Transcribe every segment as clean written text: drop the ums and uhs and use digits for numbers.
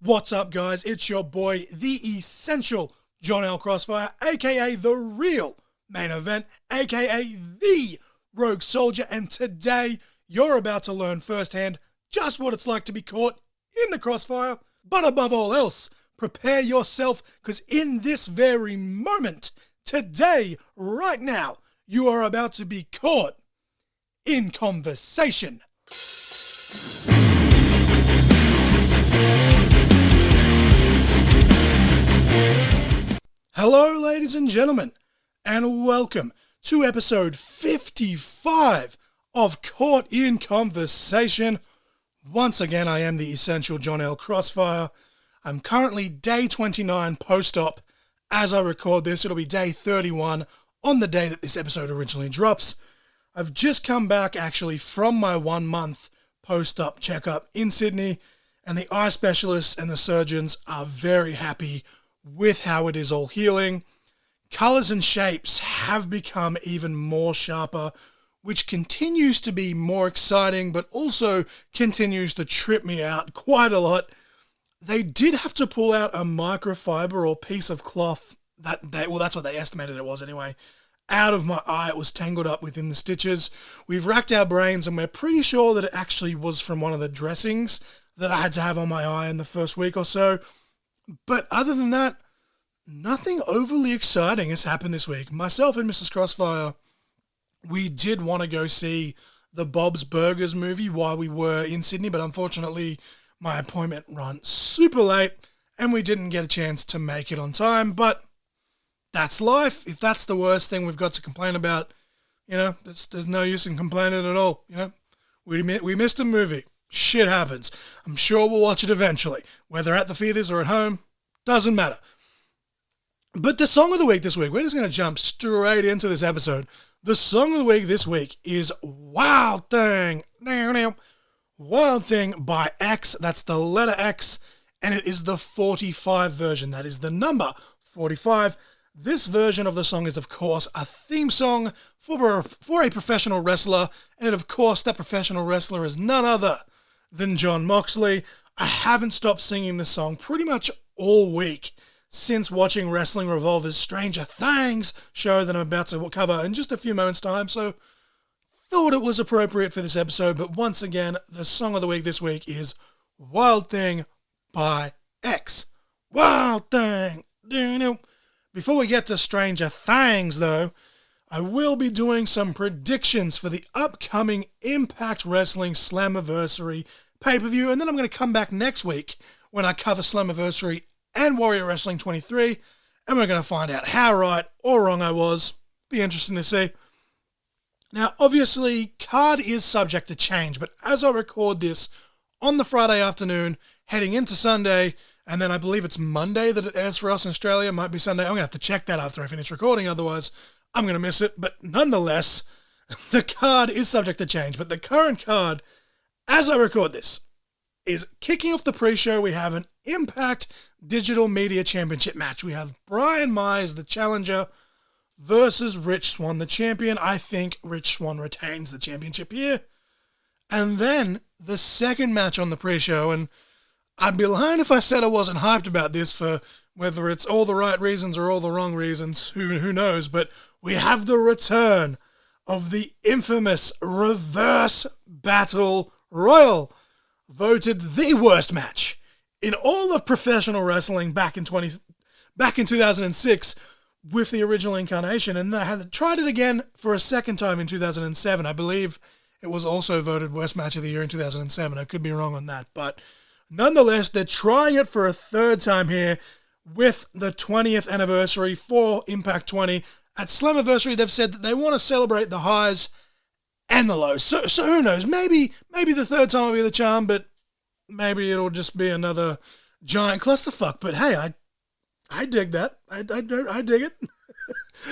What's up, guys? It's your boy, the Essential John L. Crossfire, aka The Real Main Event, aka The Rogue Soldier, and today you're about to learn firsthand just what it's like to be caught in the crossfire. But above all else, prepare yourself, because in this very moment, today, right now, you are about to be caught in conversation. Hello, ladies and gentlemen, and welcome to episode 55 of Caught in Conversation. Once again, I am the Essential John L. Crossfire. I'm currently day 29 post-op. As I record this, it'll be day 31 on the day that this episode originally drops. I've just come back, actually, from my 1 month post-op checkup in Sydney, and the eye specialists and the surgeons are very happy with how it is all healing. Colours and shapes have become even more sharper, which continues to be more exciting, but also continues to trip me out quite a lot. They did have to pull out a microfiber or piece of cloth that's what they estimated it was anyway, out of my eye. It was tangled up within the stitches. We've racked our brains and we're pretty sure that it actually was from one of the dressings that I had to have on my eye in the first week or so. But other than that, nothing overly exciting has happened this week. Myself and Mrs. Crossfire, we did want to go see the Bob's Burgers movie while we were in Sydney, but unfortunately my appointment ran super late and we didn't get a chance to make it on time. But that's life. If that's the worst thing we've got to complain about, there's no use in complaining at all. We missed a movie. Shit happens. I'm sure we'll watch it eventually, whether at the theaters or at home, doesn't matter. But the song of the week this week, we're just going to jump straight into this episode. The song of the week this week is Wild Thing. Wild Thing by X. That's the letter X, and it is the 45 version. That is the number 45. This version of the song is, of course, a theme song for a professional wrestler, and of course, that professional wrestler is none other than Jon Moxley. I haven't stopped singing this song pretty much all week since watching Wrestling Revolver's Stranger Thangs show that I'm about to cover in just a few moments' time, so thought it was appropriate for this episode. But once again, the song of the week this week is Wild Thing by X. Wild Thing. Before we get to Stranger Thangs, though, I will be doing some predictions for the upcoming Impact Wrestling Slammiversary pay-per-view, and then I'm going to come back next week when I cover Slammiversary and Warrior Wrestling 23, and we're going to find out how right or wrong I was. Be interesting to see. Now, obviously, card is subject to change, but as I record this on the Friday afternoon, heading into Sunday, and then I believe it's Monday that it airs for us in Australia. It might be Sunday. I'm going to have to check that after I finish recording, otherwise I'm going to miss it. But nonetheless, the card is subject to change. But the current card, as I record this, is kicking off the pre-show. We have an Impact Digital Media Championship match. We have Brian Myers, the challenger, versus Rich Swann, the champion. I think Rich Swann retains the championship here. And then the second match on the pre-show, and I'd be lying if I said I wasn't hyped about this, for whether it's all the right reasons or all the wrong reasons, who knows, but we have the return of the infamous Reverse Battle Royal, voted the worst match in all of professional wrestling back in 2006 with the original incarnation, and they had tried it again for a second time in 2007. I believe it was also voted worst match of the year in 2007. I could be wrong on that, but nonetheless, they're trying it for a third time here with the 20th anniversary for Impact 20. At Slammiversary, they've said that they want to celebrate the highs and the lows. So who knows? Maybe the third time will be the charm, but maybe it'll just be another giant clusterfuck. But hey, I dig that. I dig it.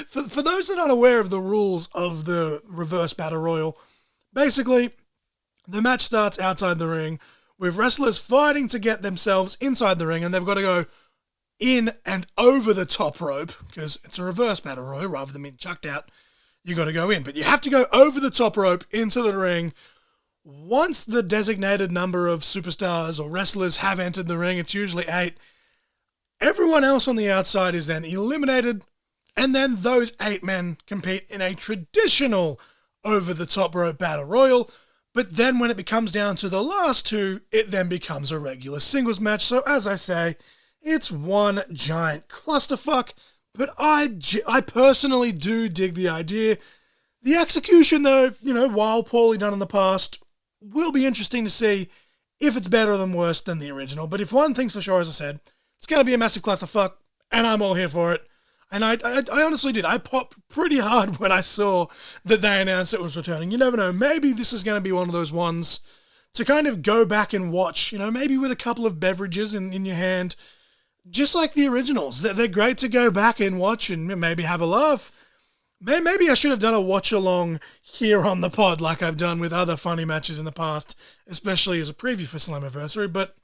For those that aren't aware of the rules of the Reverse Battle Royal, basically, the match starts outside the ring with wrestlers fighting to get themselves inside the ring, and they've got to go in and over the top rope, because it's a reverse battle royal rather than being chucked out. You got to go in, but you have to go over the top rope into the ring once the designated number of superstars or wrestlers have entered the ring, it's usually 8, everyone else on the outside is then eliminated, and then those 8 men compete in a traditional over-the-top rope battle royal. But then when it becomes down to the last 2, it then becomes a regular singles match. So as I say, it's one giant clusterfuck, but I personally do dig the idea. The execution, though, while poorly done in the past, will be interesting to see if it's better than worse than the original. But if one thing's for sure, as I said, it's going to be a massive clusterfuck, and I'm all here for it. And I honestly did. I popped pretty hard when I saw that they announced it was returning. You never know. Maybe this is going to be one of those ones to kind of go back and watch, maybe with a couple of beverages in your hand, just like the originals. They're great to go back and watch and maybe have a laugh. Maybe I should have done a watch-along here on the pod like I've done with other funny matches in the past, especially as a preview for Slammiversary, but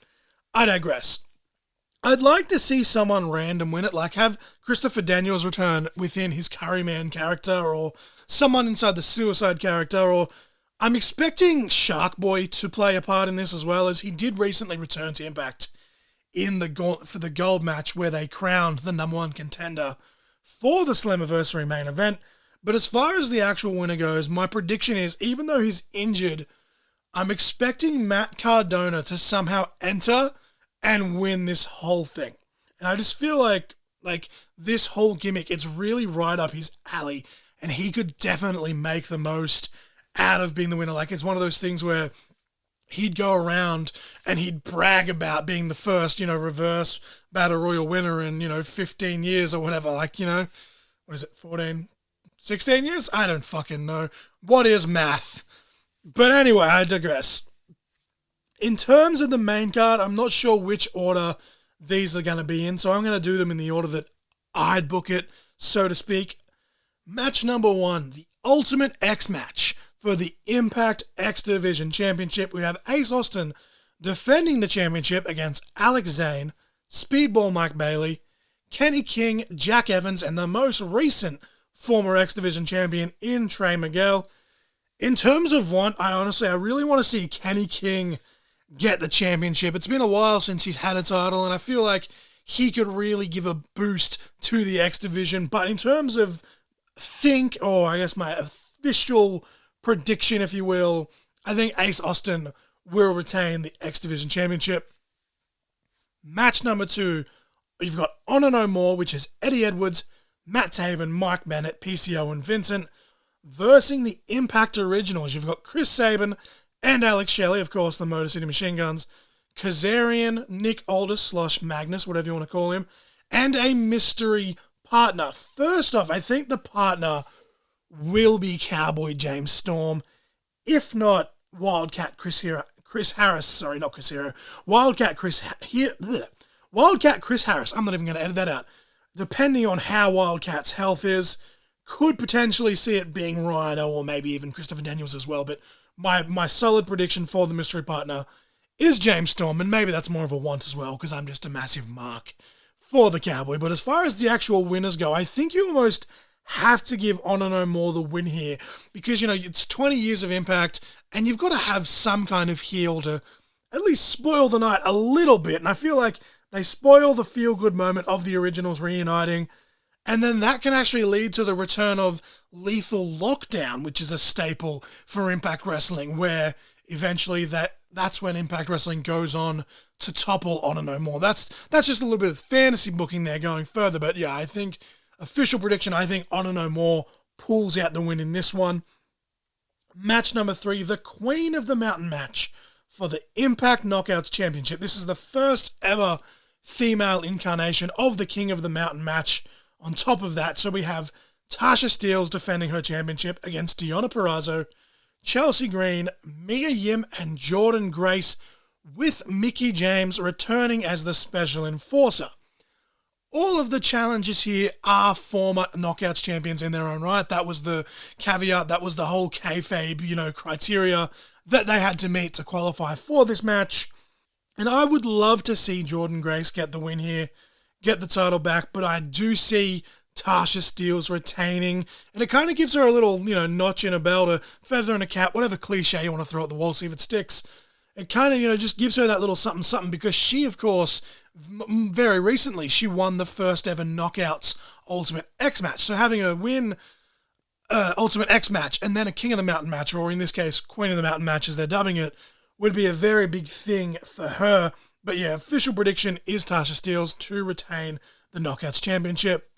I digress. I'd like to see someone random win it, like have Christopher Daniels return within his Curryman character, or someone inside the Suicide character, or I'm expecting Shark Boy to play a part in this as well, as he did recently return to Impact for the gold match where they crowned the number 1 contender for the Slammiversary main event. But as far as the actual winner goes, my prediction is, even though he's injured, I'm expecting Matt Cardona to somehow enter and win this whole thing. And I just feel like this whole gimmick, it's really right up his alley, and he could definitely make the most out of being the winner. Like, it's one of those things where he'd go around and he'd brag about being the first, reverse Battle Royal winner in, 15 years or whatever. Like, what is it, 14, 16 years? I don't fucking know. What is math? But anyway, I digress. In terms of the main card, I'm not sure which order these are going to be in, so I'm going to do them in the order that I'd book it, so to speak. Match number 1, the Ultimate X match for the Impact X Division Championship. We have Ace Austin defending the championship against Alex Zane, Speedball Mike Bailey, Kenny King, Jack Evans, and the most recent former X Division champion in Trey Miguel. In terms of one, I really want to see Kenny King get the championship. It's been a while since he's had a title, and I feel like he could really give a boost to the X Division. But in terms of my official prediction, if you will, I think Ace Austin will retain the X Division Championship. Match number 2, you've got Honor No More, which is Eddie Edwards, Matt Taven, Mike Bennett, PCO, and Vincent, versing the Impact Originals. You've got Chris Sabin and Alex Shelley, of course, the Motor City Machine Guns, Kazarian, Nick Aldis / Magnus, whatever you want to call him, and a mystery partner. First off, I think the partner will be Cowboy James Storm, if not Wildcat Chris Harris. Wildcat Chris Harris. I'm not even going to edit that out. Depending on how Wildcat's health is, could potentially see it being Rhino or maybe even Christopher Daniels as well, but my solid prediction for the mystery partner is James Storm, and maybe that's more of a want as well, because I'm just a massive mark for the Cowboy. But as far as the actual winners go, I think you almost have to give Honor No More the win here, because, it's 20 years of Impact, and you've got to have some kind of heel to at least spoil the night a little bit, and I feel like they spoil the feel-good moment of the originals reuniting, and then that can actually lead to the return of Lethal Lockdown, which is a staple for Impact Wrestling, where eventually that's when Impact Wrestling goes on to topple Honor No More. That's just a little bit of fantasy booking there going further, but yeah, I think, official prediction, I think Honor No More pulls out the win in this one. Match number 3, the Queen of the Mountain match for the Impact Knockouts Championship. This is the first ever female incarnation of the King of the Mountain match. On top of that, so we have Tasha Steelz defending her championship against Deonna Purrazzo, Chelsea Green, Mia Yim, and Jordan Grace, with Mickie James returning as the special enforcer. All of the challengers here are former Knockouts champions in their own right. That was the caveat, that was the whole kayfabe, criteria that they had to meet to qualify for this match. And I would love to see Jordan Grace get the win here, get the title back, but I do see Tasha Steelz retaining, and it kind of gives her a little, notch in a belt, a feather in a cap, whatever cliche you want to throw at the wall, see if it sticks. It kind of, just gives her that little something something, because she, of course, very recently, she won the first ever Knockouts Ultimate X match. So having her win Ultimate X match and then a King of the Mountain match, or in this case, Queen of the Mountain match as they're dubbing it, would be a very big thing for her. But yeah, official prediction is Tasha Steelz to retain the Knockouts Championship.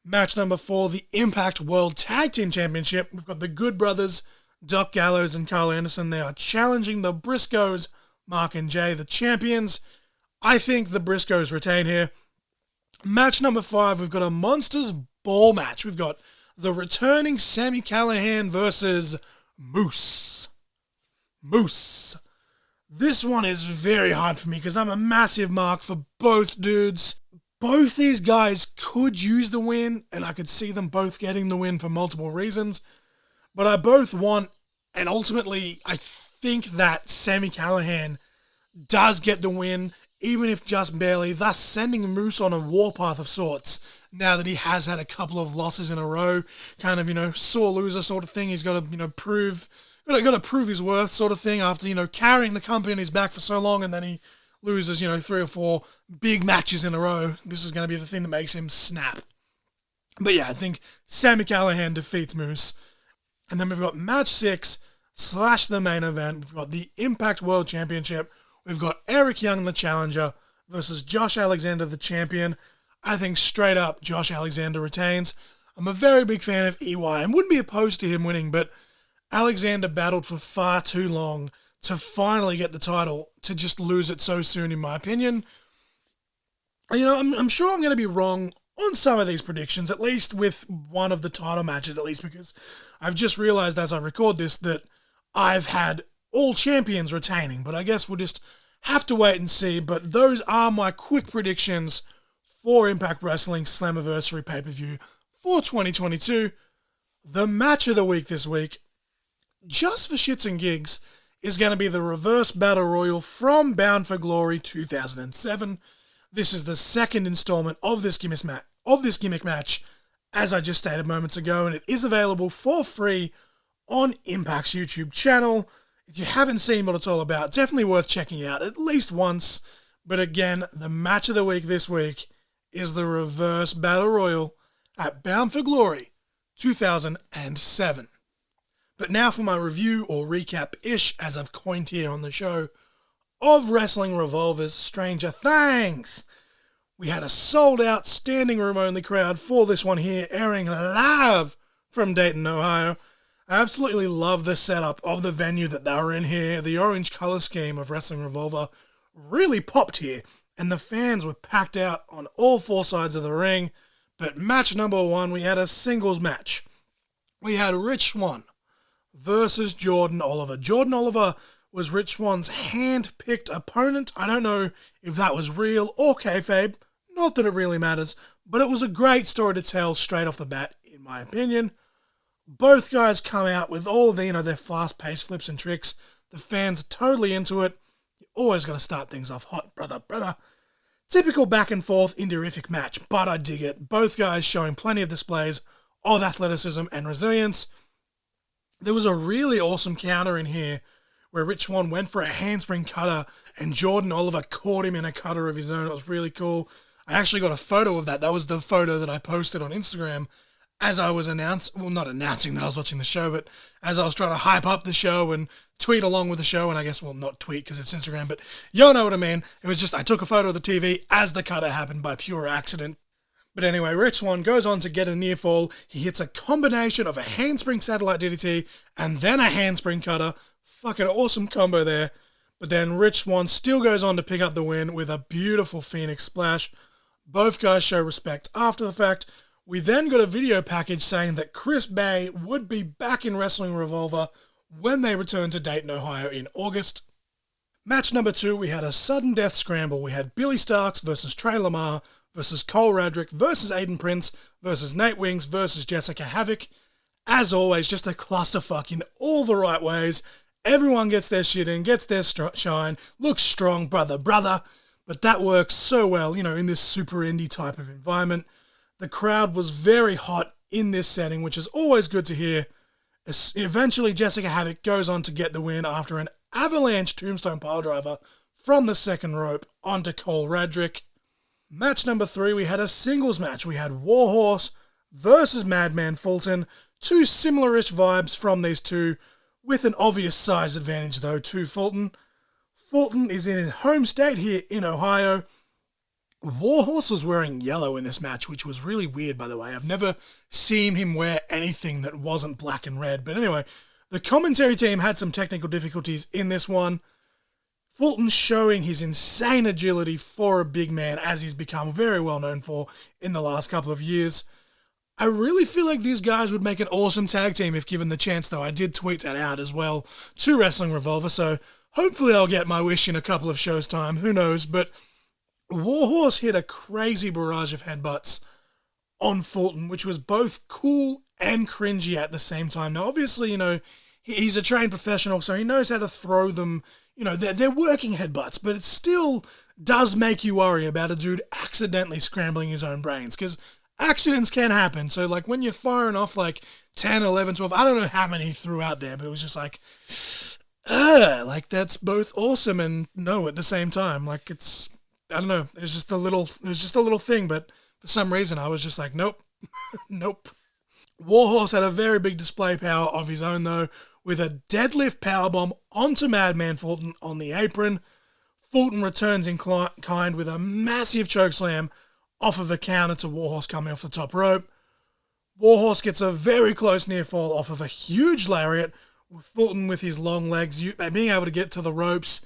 Match number 4, the Impact World Tag Team Championship. We've got the Good Brothers, Doc Gallows and Carl Anderson. They are challenging the Briscoes, Mark and Jay, the champions. I think the Briscoes retain here. Match number 5, we've got a Monsters Ball match. We've got the returning Sami Callihan versus Moose. This one is very hard for me because I'm a massive mark for both dudes. Both these guys could use the win, and I could see them both getting the win for multiple reasons. But I both want, and ultimately, I think that Sami Callihan does get the win, even if just barely, thus sending Moose on a warpath of sorts, now that he has had a couple of losses in a row, kind of, sore loser sort of thing. He's got to, prove his worth sort of thing after, carrying the company on his back for so long, and then he loses, 3 or 4 big matches in a row. This is going to be the thing that makes him snap. But yeah, I think Sami Callihan defeats Moose. And then we've got match 6 / the main event. We've got the Impact World Championship. We've got Eric Young, the challenger, versus Josh Alexander, the champion. I think straight up Josh Alexander retains. I'm a very big fan of EY and wouldn't be opposed to him winning, but Alexander battled for far too long to finally get the title, to just lose it so soon, in my opinion. I'm sure I'm going to be wrong on some of these predictions, at least with one of the title matches, at least because I've just realized as I record this that I've had all champions retaining, but I guess we'll just have to wait and see. But those are my quick predictions for Impact Wrestling Slammiversary pay-per-view for 2022. The match of the week this week, just for shits and gigs, is going to be the Reverse Battle Royal from Bound for Glory 2007. This is the second installment of this gimmick match, as I just stated moments ago, and it is available for free on Impact's YouTube channel. If you haven't seen what it's all about, definitely worth checking out at least once. But again, the match of the week this week is the Reverse Battle Royal at Bound for Glory 2007. But now for my review, or recap-ish, as I've coined here on the show, of Wrestling Revolver's Stranger Thangs. We had a sold-out, standing-room-only crowd for this one here, airing live from Dayton, Ohio. I absolutely love the setup of the venue that they were in here. The orange colour scheme of Wrestling Revolver really popped here, and the fans were packed out on all 4 sides of the ring. But match number 1, we had a singles match. We had Rich Swann versus Jordan Oliver. Jordan Oliver was Rich Swann's hand-picked opponent. I don't know if that was real or kayfabe. Not that it really matters, but it was a great story to tell straight off the bat, in my opinion. Both guys come out with all of their fast-paced flips and tricks. The fans are totally into it. You always got to start things off hot, brother. Typical back and forth indie-rific match, but I dig it. Both guys showing plenty of displays of athleticism and resilience. There was a really awesome counter in here where Rich Swann went for a handspring cutter and Jordan Oliver caught him in a cutter of his own. It was really cool. I actually got a photo of that. That was the photo that I posted on Instagram as I was not announcing that I was watching the show, but as I was trying to hype up the show and tweet along with the show, and I guess, not tweet because it's Instagram, but y'all know what I mean. It was just, I took a photo of the TV as the cutter happened by pure accident. But anyway, Rich Swann goes on to get a near fall. He hits a combination of a handspring satellite DDT and then a handspring cutter. Fucking awesome combo there. But then Rich Swann still goes on to pick up the win with a beautiful Phoenix splash. Both guys show respect after the fact. We then got a video package saying that Chris Bay would be back in Wrestling Revolver when they return to Dayton, Ohio in August. Match number 2, we had a sudden death scramble. We had Billy Starks versus Trey Lamar versus Cole Radrick versus Aiden Prince versus Nate Wings versus Jessica Havoc. As always, just a clusterfuck in all the right ways. Everyone gets their shit in, gets their shine, looks strong, brother. But that works so well, in this super indie type of environment. The crowd was very hot in this setting, which is always good to hear. Eventually, Jessica Havoc goes on to get the win after an avalanche tombstone piledriver from the second rope onto Cole Radrick. Match number 3, we had a singles match. We had Warhorse versus Madman Fulton. Two similar-ish vibes from these two, with an obvious size advantage, though, to Fulton. Fulton is in his home state here in Ohio. Warhorse was wearing yellow in this match, which was really weird, by the way. I've never seen him wear anything that wasn't black and red. But anyway, the commentary team had some technical difficulties in this one. Fulton showing his insane agility for a big man, as he's become very well known for in the last couple of years. I really feel like these guys would make an awesome tag team if given the chance, though. I did tweet that out as well to Wrestling Revolver, so hopefully I'll get my wish in a couple of shows' time. Who knows? But Warhorse hit a crazy barrage of headbutts on Fulton, which was both cool and cringy at the same time. Now, obviously, he's a trained professional, so he knows how to throw them. They're working headbutts, but it still does make you worry about a dude accidentally scrambling his own brains, because accidents can happen. So, when you're firing off, 10, 11, 12, I don't know how many he threw out there, but it was just that's both awesome and no at the same time. I don't know, it was just a little thing, but for some reason I was just like, nope, nope. Warhorse had a very big display power of his own, though, with a deadlift powerbomb onto Madman Fulton on the apron. Fulton returns in kind with a massive chokeslam off of a counter to Warhorse coming off the top rope. Warhorse gets a very close near fall off of a huge lariat, with Fulton with his long legs being able to get to the ropes.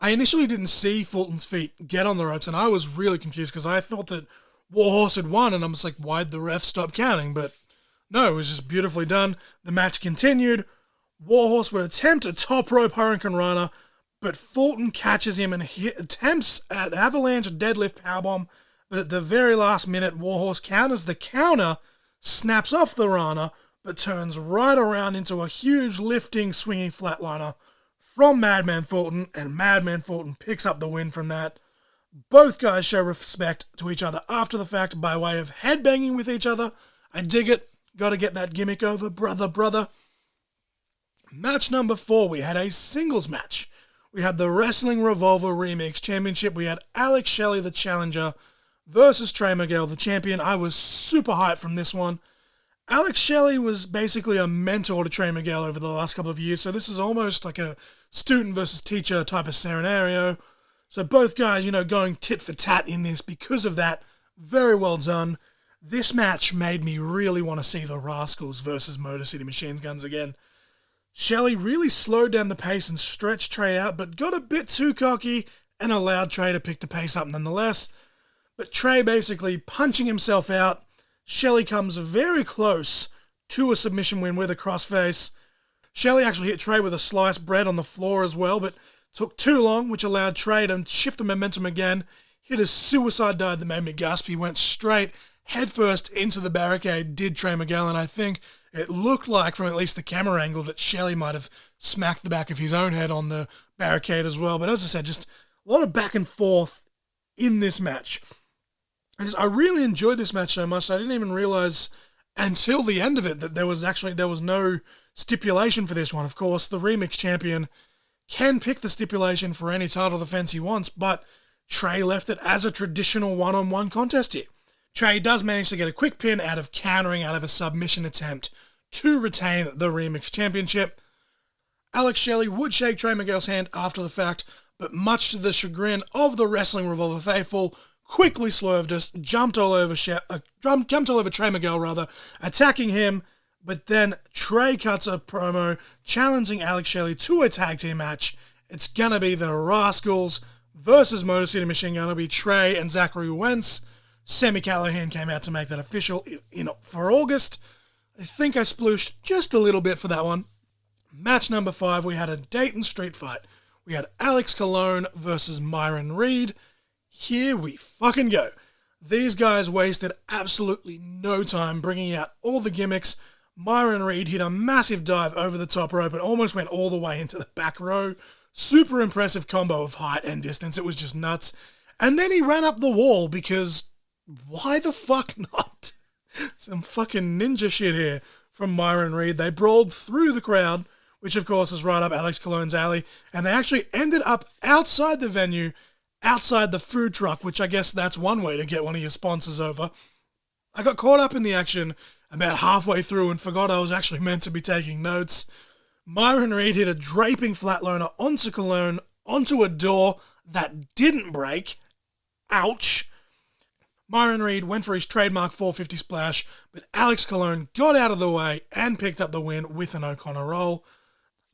I initially didn't see Fulton's feet get on the ropes, and I was really confused because I thought that Warhorse had won, and I'm just like, why'd the ref stop counting? But no, it was just beautifully done. The match continued. Warhorse would attempt a top rope Hurricane Rana, but Fulton catches him and attempts an avalanche deadlift powerbomb. But at the very last minute, Warhorse counters the counter, snaps off the Rana, but turns right around into a huge lifting, swinging flatliner from Madman Fulton, and Madman Fulton picks up the win from that. Both guys show respect to each other after the fact by way of headbanging with each other. I dig it. Got to get that gimmick over, brother. Match number 4, we had a singles match. We had the Wrestling Revolver Remix Championship. We had Alex Shelley, the challenger, versus Trey Miguel, the champion. I was super hyped from this one. Alex Shelley was basically a mentor to Trey Miguel over the last couple of years, so this is almost like a student versus teacher type of scenario. So both guys, going tit for tat in this because of that. Very well done. This match made me really want to see the Rascals versus Motor City Machine Guns again. Shelley really slowed down the pace and stretched Trey out, but got a bit too cocky and allowed Trey to pick the pace up nonetheless. But Trey basically punching himself out. Shelley comes very close to a submission win with a crossface. Shelley actually hit Trey with a sliced bread on the floor as well, but took too long, which allowed Trey to shift the momentum again, hit a suicide dive that made me gasp. He went straight headfirst into the barricade, did Trey Miguel, and I think it looked like, from at least the camera angle, that Shelley might have smacked the back of his own head on the barricade as well. But as I said, just a lot of back and forth in this match. I really enjoyed this match so much, I didn't even realize until the end of it that there was no stipulation for this one. Of course, the Remix champion can pick the stipulation for any title defense he wants, but Trey left it as a traditional one-on-one contest here. Trey does manage to get a quick pin out of countering out of a submission attempt to retain the Remix Championship. Alex Shelley would shake Trey Miguel's hand after the fact, but much to the chagrin of the Wrestling Revolver faithful, quickly swerved us, jumped all over Trey Miguel, attacking him, but then Trey cuts a promo challenging Alex Shelley to a tag team match. It's gonna be the Rascals versus Motor City Machine Gun. It'll be Trey and Zachary Wentz. Sammy Callahan came out to make that official for August. I think I splooshed just a little bit for that one. Match number 5, we had a Dayton street fight. We had Alex Colon versus Myron Reed. Here we fucking go. These guys wasted absolutely no time bringing out all the gimmicks. Myron Reed hit a massive dive over the top rope and almost went all the way into the back row. Super impressive combo of height and distance. It was just nuts. And then he ran up the wall because why the fuck not? Some fucking ninja shit here from Myron Reed. They brawled through the crowd, which of course is right up Alex Cologne's alley, and they actually ended up outside the venue, outside the food truck, which I guess that's one way to get one of your sponsors over. I got caught up in the action about halfway through and forgot I was actually meant to be taking notes. Myron Reed hit a draping flatliner onto Cologne, onto a door that didn't break. Ouch. Myron Reed went for his trademark 450 splash, but Alex Cologne got out of the way and picked up the win with an O'Connor roll.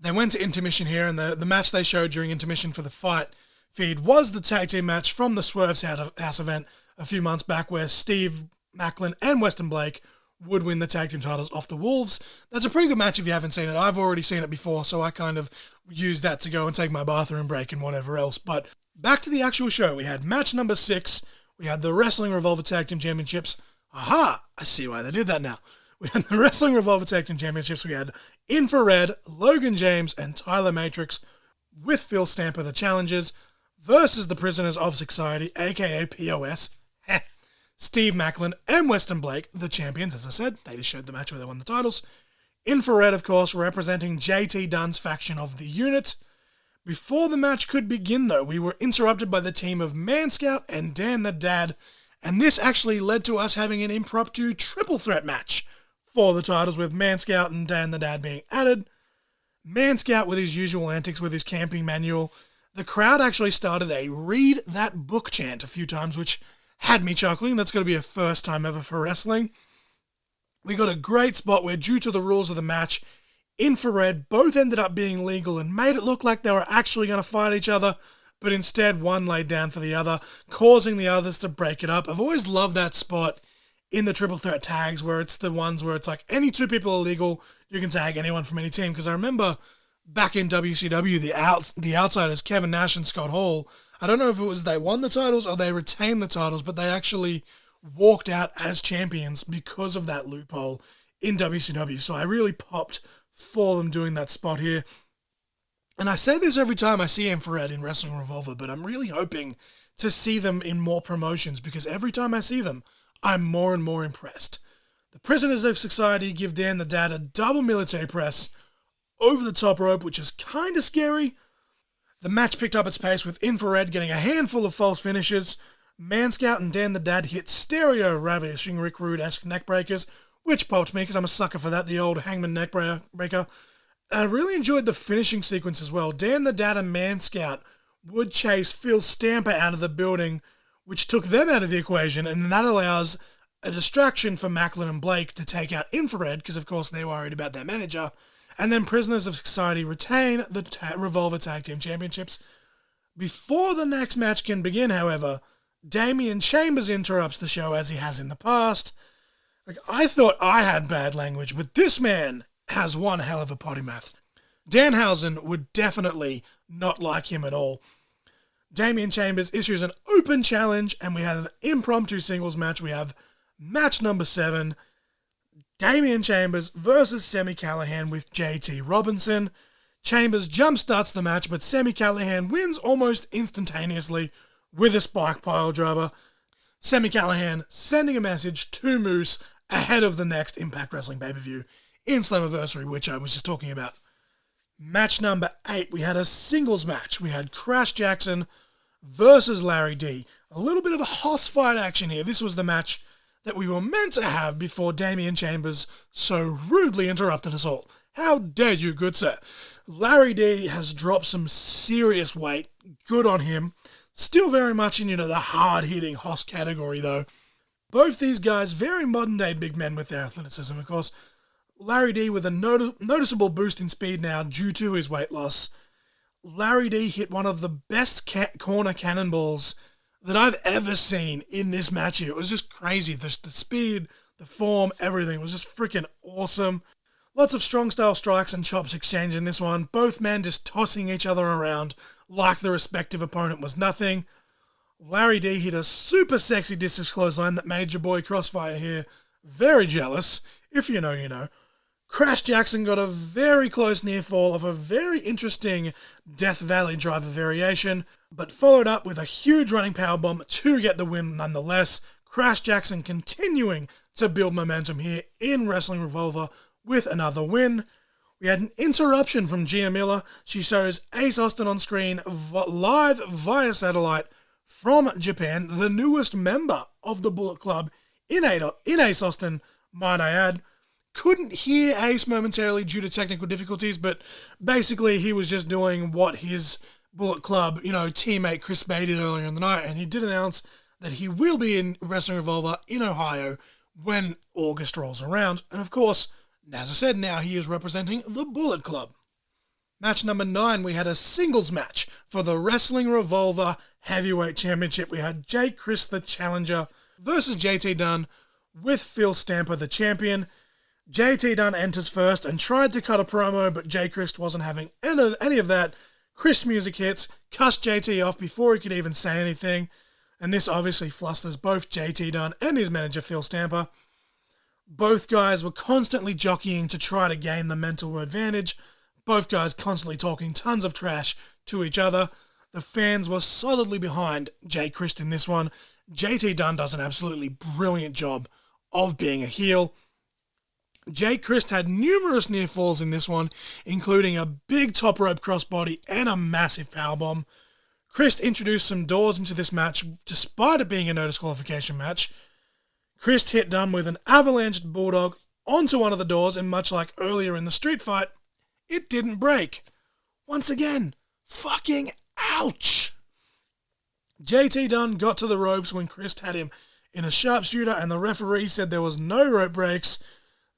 They went to intermission here, and the match they showed during intermission for the fight feed was the tag team match from the Swerve's House event a few months back, where Steve Macklin and Weston Blake would win the tag team titles off the Wolves. That's a pretty good match if you haven't seen it. I've already seen it before, so I kind of used that to go and take my bathroom break and whatever else. But back to the actual show. We had match number 6. We had the Wrestling Revolver Tag Team Championships. Aha! I see why they did that now. We had the Wrestling Revolver Tag Team Championships. We had Infrared, Logan James, and Tyler Matrix with Phil Stamper, the challengers, versus the Prisoners of Society, aka POS, Steve Macklin, and Weston Blake, the champions. As I said, they just showed the match where they won the titles. Infrared, of course, representing JT Dunn's faction of the unit. Before the match could begin, though, we were interrupted by the team of Man Scout and Dan the Dad, and this actually led to us having an impromptu triple threat match for the titles, with Man Scout and Dan the Dad being added. Man Scout with his usual antics with his camping manual. The crowd actually started a read that book chant a few times, which had me chuckling. That's going to be a first time ever for wrestling. We got a great spot where, due to the rules of the match, Infrared both ended up being legal and made it look like they were actually going to fight each other, but instead one laid down for the other, causing the others to break it up. I've always loved that spot in the triple threat tags, where it's the ones where it's like any two people are legal, you can tag anyone from any team. Because I remember back in WCW, the Outsiders, Kevin Nash and Scott Hall, I don't know if it was they won the titles or they retained the titles, but they actually walked out as champions because of that loophole in WCW. So I really popped for them doing that spot here. And I say this every time I see Infrared in Wrestling Revolver, but I'm really hoping to see them in more promotions, because every time I see them, I'm more and more impressed. The Prisoners of Society give Dan the Dad a double military press over the top rope, which is kind of scary. The match picked up its pace with Infrared getting a handful of false finishes. Man Scout and Dan the Dad hit stereo ravishing Rick Rude-esque neck breakers, which popped me because I'm a sucker for that, the old Hangman neck breaker. And I really enjoyed the finishing sequence as well. Dan the Dad and Man Scout would chase Phil Stamper out of the building, which took them out of the equation, and that allows a distraction for Macklin and Blake to take out Infrared, because of course they're worried about their manager. And then Prisoners of Society retain the Revolver Tag Team Championships. Before the next match can begin, however, Damian Chambers interrupts the show, as he has in the past. Like, I thought I had bad language, but this man has one hell of a potty mouth. Danhausen would definitely not like him at all. Damian Chambers issues an open challenge, and we had an impromptu singles match. We have match number 7, Damian Chambers versus Semi Callihan with JT Robinson. Chambers jumpstarts the match, but Semi Callihan wins almost instantaneously with a spike pile driver. Semi Callihan sending a message to Moose ahead of the next Impact Wrestling pay-per-view in Slammiversary, which I was just talking about. Match number 8, we had a singles match. We had Crash Jackson versus Larry D. A little bit of a hoss fight action here. This was the match that we were meant to have before Damian Chambers so rudely interrupted us all. How dare you, good sir? Larry D has dropped some serious weight. Good on him. Still very much in, the hard-hitting hoss category, though. Both these guys, very modern-day big men with their athleticism, of course. Larry D with a noticeable boost in speed now due to his weight loss. Larry D hit one of the best corner cannonballs that I've ever seen in this match here. It was just crazy. The speed, the form, everything was just freaking awesome. Lots of strong style strikes and chops exchanged in this one. Both men just tossing each other around like the respective opponent was nothing. Larry D hit a super sexy discus clothesline that made your boy Crossfire here very jealous. If you know, you know. Crash Jackson got a very close near fall of a very interesting Death Valley driver variation, but followed up with a huge running powerbomb to get the win nonetheless. Crash Jackson continuing to build momentum here in Wrestling Revolver with another win. We had an interruption from Gia Miller. She shows Ace Austin on screen live via satellite from Japan, the newest member of the Bullet Club in Ace Austin, might I add. Couldn't hear Ace momentarily due to technical difficulties, but basically he was just doing what his Bullet Club, teammate Chris Bay did earlier in the night, and he did announce that he will be in Wrestling Revolver in Ohio when August rolls around. And of course, as I said, now he is representing the Bullet Club. Match number 9, we had a singles match for the Wrestling Revolver Heavyweight Championship. We had Jake Chris, the challenger, versus JT Dunn with Phil Stamper, the champion. JT Dunn enters first and tried to cut a promo, but Jake Chris wasn't having any of that. Chris music hits, cussed JT off before he could even say anything, and this obviously flusters both JT Dunn and his manager Phil Stamper. Both guys were constantly jockeying to try to gain the mental advantage. Both guys constantly talking tons of trash to each other. The fans were solidly behind Jake Christ in this one. JT Dunn does an absolutely brilliant job of being a heel. Jake Christ had numerous near falls in this one, including a big top rope crossbody and a massive powerbomb. Christ introduced some doors into this match, despite it being a no disqualification match. Christ hit Dunn with an avalanche bulldog onto one of the doors, and much like earlier in the street fight, it didn't break. Once again, fucking ouch! JT Dunn got to the ropes when Christ had him in a sharpshooter, and the referee said there was no rope breaks.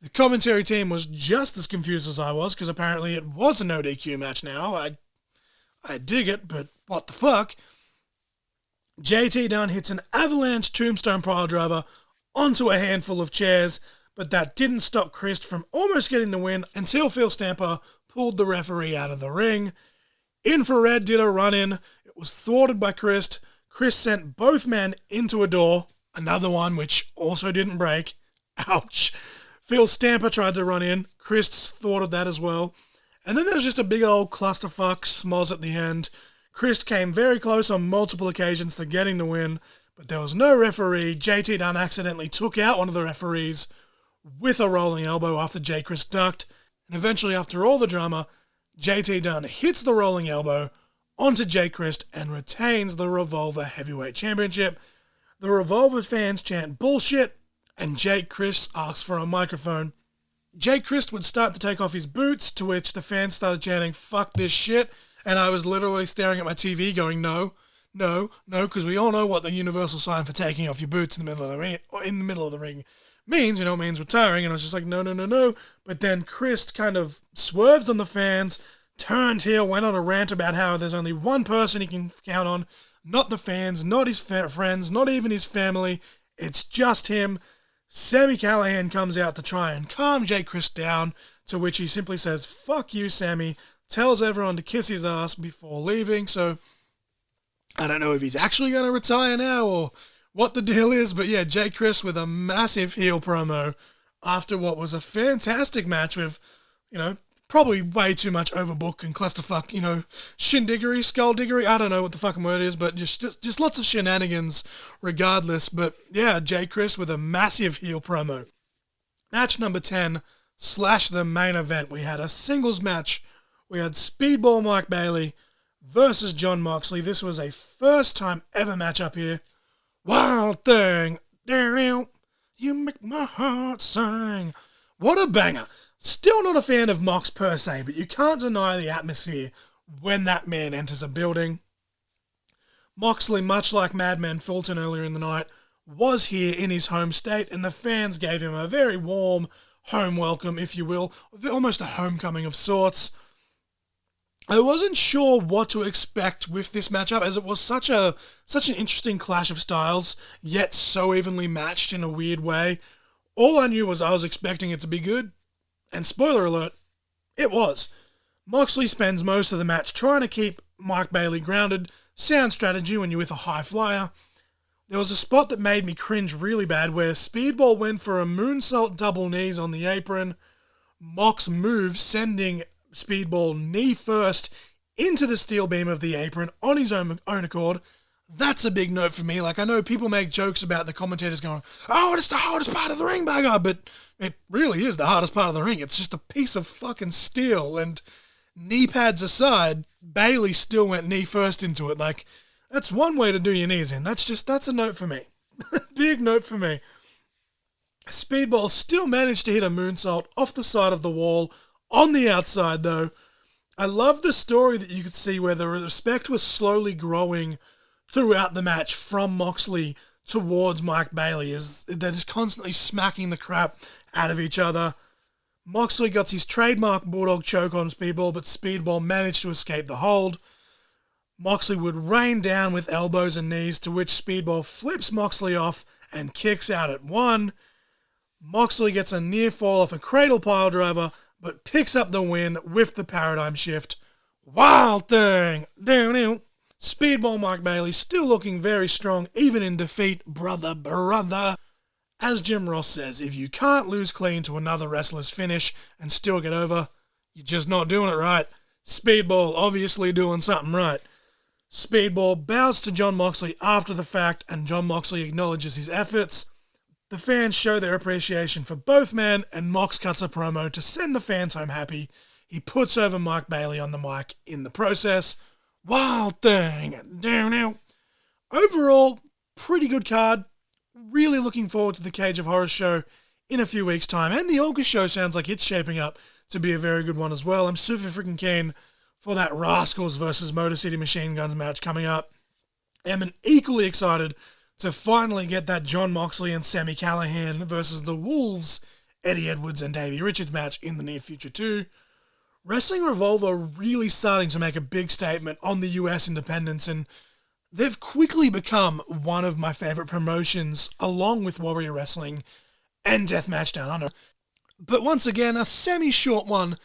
The commentary team was just as confused as I was, because apparently it was a no DQ match now. I dig it, but what the fuck? JT Dunn hits an avalanche tombstone piledriver onto a handful of chairs, but that didn't stop Christ from almost getting the win until Phil Stamper pulled the referee out of the ring. Infrared did a run-in. It was thwarted by Christ. Christ sent both men into a door, another one which also didn't break. Ouch. Phil Stamper tried to run in. Christ thwarted that as well. And then there was just a big old clusterfuck smoz at the end. Christ came very close on multiple occasions to getting the win, but there was no referee. JT Dunn accidentally took out one of the referees with a rolling elbow after Jake Christ ducked. And eventually, after all the drama, JT Dunn hits the rolling elbow onto Jake Christ and retains the Revolver Heavyweight Championship. The Revolver fans chant bullshit, and Jake Christ asks for a microphone. Jake Christ would start to take off his boots, to which the fans started chanting, "Fuck this shit," and I was literally staring at my TV going, no, because we all know what the universal sign for taking off your boots in the middle of the ring means. It means retiring, and I was just like, no. But then Christ kind of swerved on the fans, turned heel, went on a rant about how there's only one person he can count on, not the fans, not his friends, not even his family. It's just him. Sami Callihan comes out to try and calm Jake Christ down, to which he simply says, "Fuck you, Sami," tells everyone to kiss his ass before leaving. So I don't know if he's actually going to retire now or what the deal is, but yeah, Jake Christ with a massive heel promo after what was a fantastic match with, probably way too much overbook and clusterfuck, shindiggery, skullduggery, I don't know what the fucking word is, but just lots of shenanigans regardless. But yeah, Jake Christ with a massive heel promo. Match number 10 / the main event. We had a singles match. We had Speedball Mike Bailey versus John Moxley. This was a first time ever matchup here. Wild thing, you make my heart sing. What a banger. Still not a fan of Mox per se, but you can't deny the atmosphere when that man enters a building. Moxley, much like Madman Fulton earlier in the night, was here in his home state, and the fans gave him a very warm home welcome, if you will, almost a homecoming of sorts. I wasn't sure what to expect with this matchup, as it was such an interesting clash of styles, yet so evenly matched in a weird way. All I knew was I was expecting it to be good, and spoiler alert, it was. Moxley spends most of the match trying to keep Mike Bailey grounded, sound strategy when you're with a high flyer. There was a spot that made me cringe really bad where Speedball went for a moonsault double knees on the apron. Mox moved, sending Speedball knee first into the steel beam of the apron on his own accord. That's a big note for me. Like, I know people make jokes about the commentators going, oh, it's the hardest part of the ring, bugger, but it really is the hardest part of the ring. It's just a piece of fucking steel, and knee pads aside, Bayley still went knee first into it. Like, that's one way to do your knees in. That's a note for me. Big note for me. Speedball still managed to hit a moonsault off the side of the wall on the outside, though. I love the story that you could see where the respect was slowly growing throughout the match from Moxley towards Mike Bailey, as they're just constantly smacking the crap out of each other. Moxley got his trademark Bulldog choke on Speedball, but Speedball managed to escape the hold. Moxley would rain down with elbows and knees, to which Speedball flips Moxley off and kicks out at 1. Moxley gets a near fall off a cradle pile driver, but picks up the win with the paradigm shift. Wild Thing! Down. Speedball Mike Bailey still looking very strong, even in defeat, brother. As Jim Ross says, if you can't lose clean to another wrestler's finish and still get over, you're just not doing it right. Speedball obviously doing something right. Speedball bows to Jon Moxley after the fact, and Jon Moxley acknowledges his efforts. The fans show their appreciation for both men, and Mox cuts a promo to send the fans home happy. He puts over Mike Bailey on the mic in the process. Wild Thing! Down out. Overall, pretty good card. Really looking forward to the Cage of Horrors show in a few weeks' time. And the August show sounds like it's shaping up to be a very good one as well. I'm super freaking keen for that Rascals versus Motor City Machine Guns match coming up. I'm equally excited to finally get that Jon Moxley and Sami Callihan versus the Wolves, Eddie Edwards and Davey Richards match in the near future too. Wrestling Revolver really starting to make a big statement on the US independents, and they've quickly become one of my favourite promotions, along with Warrior Wrestling and Deathmatch Down Under. But once again, a semi-short one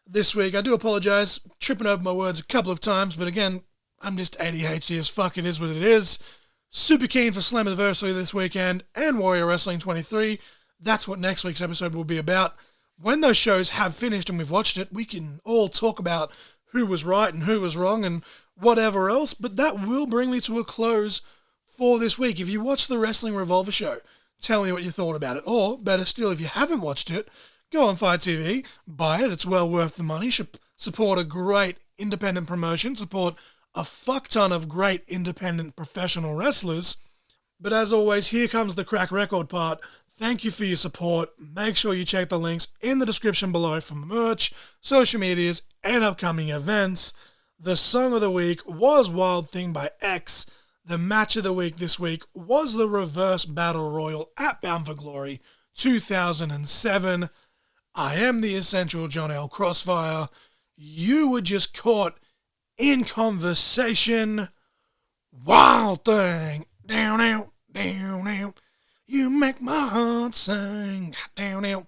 this week. I do apologise, tripping over my words a couple of times, but again, I'm just ADHD as fuck. It is what it is. Super keen for Slammiversary this weekend and Warrior Wrestling 23. That's what next week's episode will be about. When those shows have finished and we've watched it, we can all talk about who was right and who was wrong and whatever else, but that will bring me to a close for this week. If you watched the Wrestling Revolver show, tell me what you thought about it. Or, better still, if you haven't watched it, go on Fight TV, buy it, it's well worth the money. Support a great independent promotion, support a fuck ton of great independent professional wrestlers. But as always, here comes the crack record part. Thank you for your support. Make sure you check the links in the description below for merch, social medias, and upcoming events. The song of the week was Wild Thing by X. The match of the week this week was the Reverse Battle Royal at Bound for Glory 2007. I am the Essential John L. Crossfire. You were just caught in conversation. Wild Thing. Down out, down out. You make my heart sing. Down out.